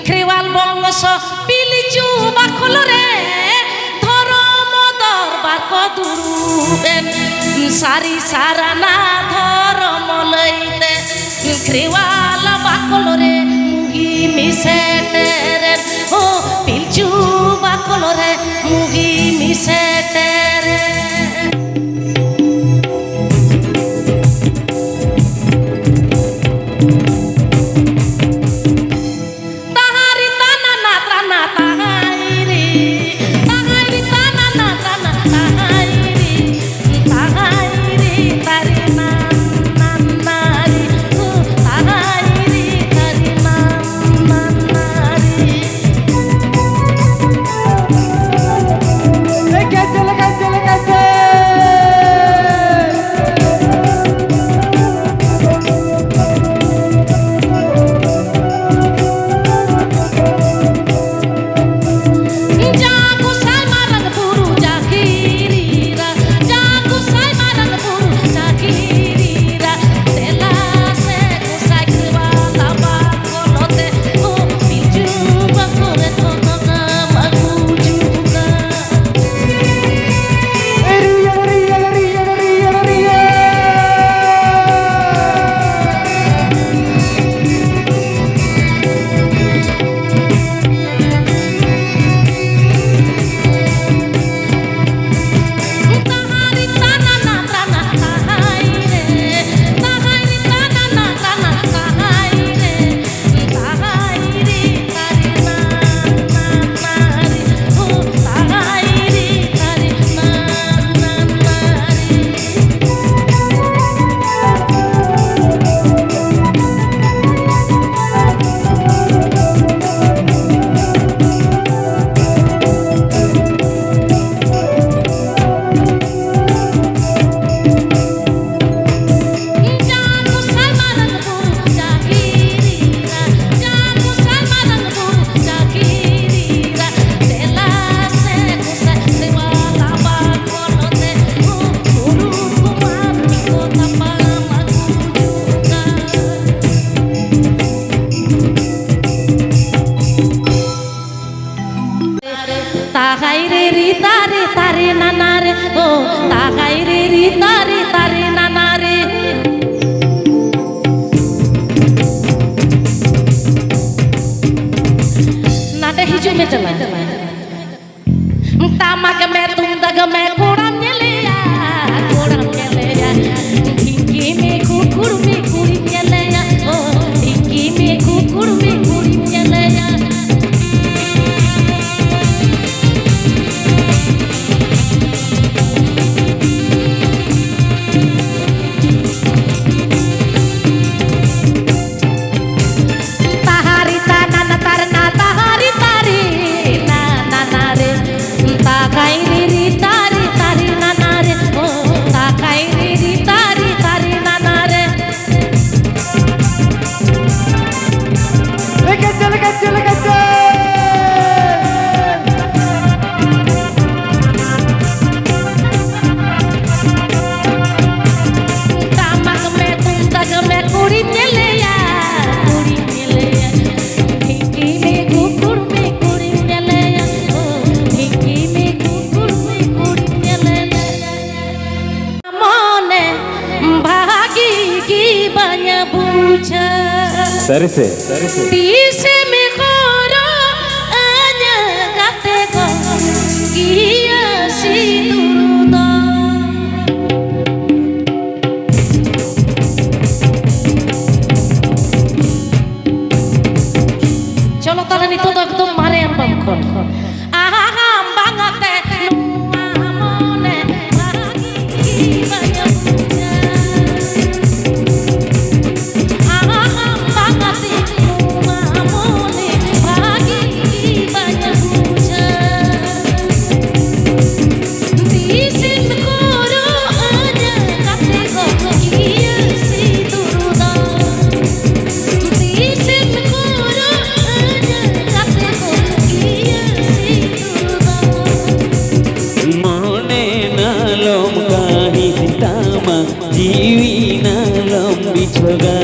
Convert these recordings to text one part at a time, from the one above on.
খেওয়াল বংশ পিলিচু বাখল রে ধরম দরবার কদুরুবেন সারি সারা না ধরম লইতে খেওয়াল বাখল রে মুগি মিশেটেরে ও পিলচু বাখল রে মুগি মিশেটেরে में चला तामक में तुम दग में कोड़म चलेया ढिंकी में कुकुर में कुड़ी चलेया ओ ढिंकी में कुकुर में कुड़ी चलेया Sari se. Dice mejor añagate con guía si duda. Cholo tala ni todo ekdom mare ang bangkon. Aha bangate nuamone lagi banyak. Mama जीवी ना लंबी छोगा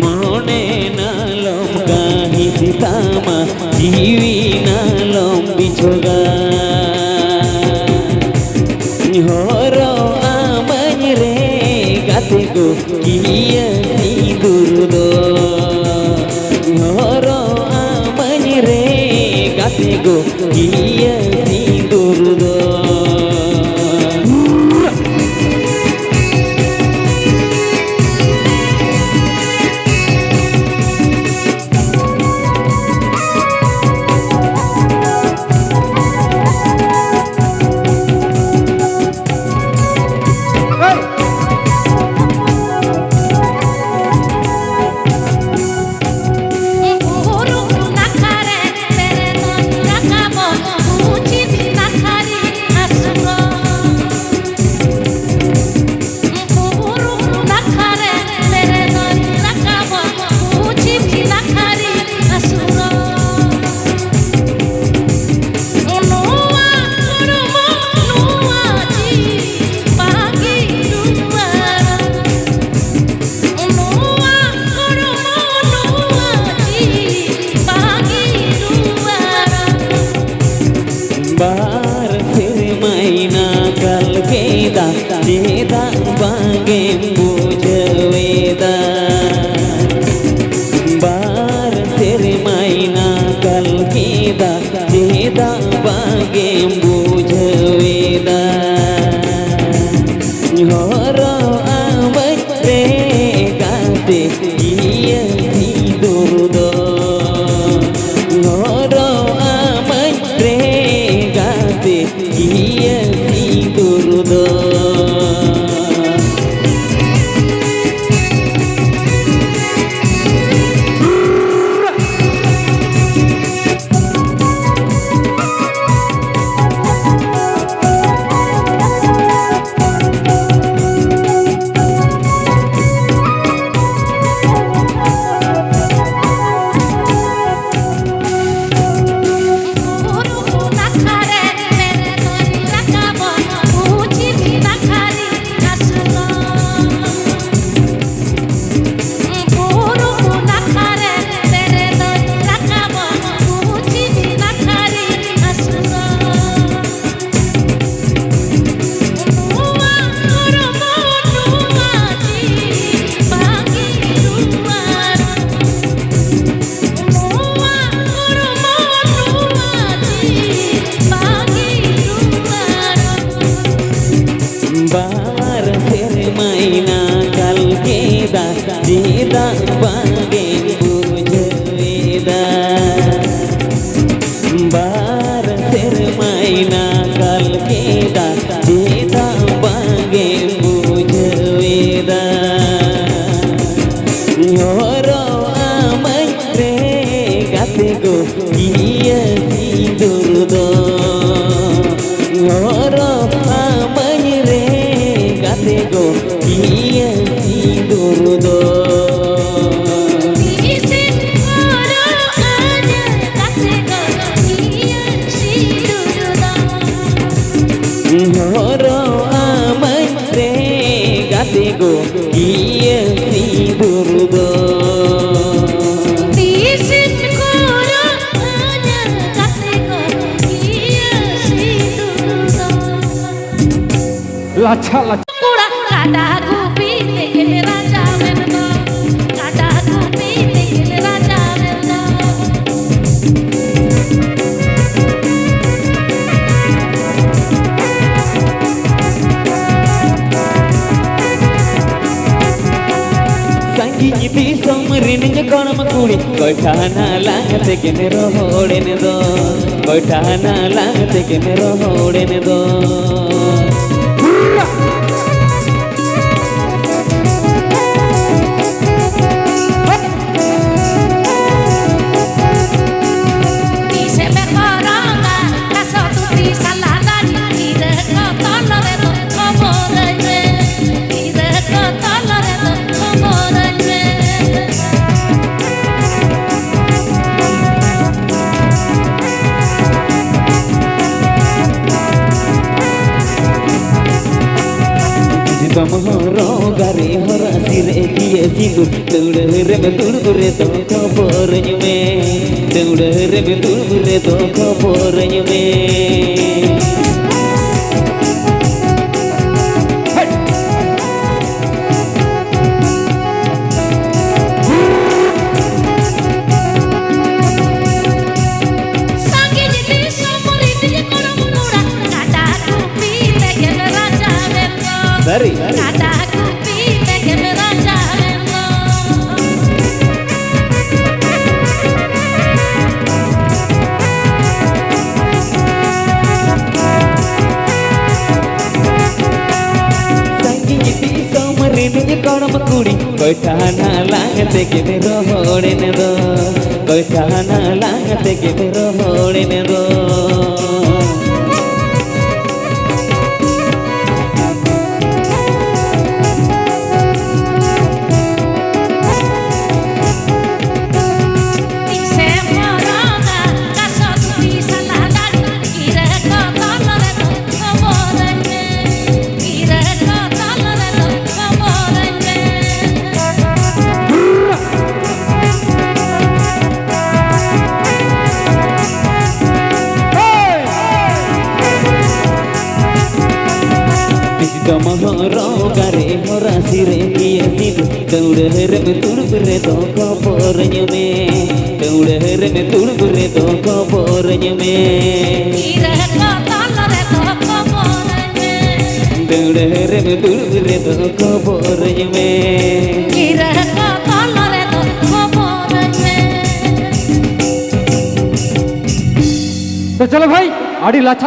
मोने ना लंका ही सीतामा जीवी ना लंबी छोगा हरो आमन रे गाते गो किया दुर्दो हरो आमन रे गाते गो किया दुर्दो Neda bange bujweda bar tere maina kal kida neda bange bujweda horo amai re gate iya hidurdo horo amai re gate iya hidurdo bar tere maina kal keda neda bange bujweda bar tere maina kal keda neda bange bujweda horo amai re gate go iya hidurdo horo amai re gate go iya hidurdo horo amai re gate go iya hidurdo lacha lacha Kura kada gupi tegel raja merda kada gupi tegel raja merda sangi nyiti somrin nyakon makuri koithana langte ke mero hoden do koithana langte ke mero hoden do tomorrow gari hora sire kiye sidur dure me dure to khobor nyume dure me dure to khobor nyume Dari Kata kupi tege meraja meno Sangi jiti somari nuje koram kuri koi thana langate ke mero hode ne do koi thana langate ke mero hode ne do tomorrow gare hora sire kiye sidu dure me dure to khobor nyume dure me dure to khobor nyume kire ko talare to khobor nyume dure me dure to khobor nyume kire ko talare to khobor nyume तो चलो भाई आड़ी लाछा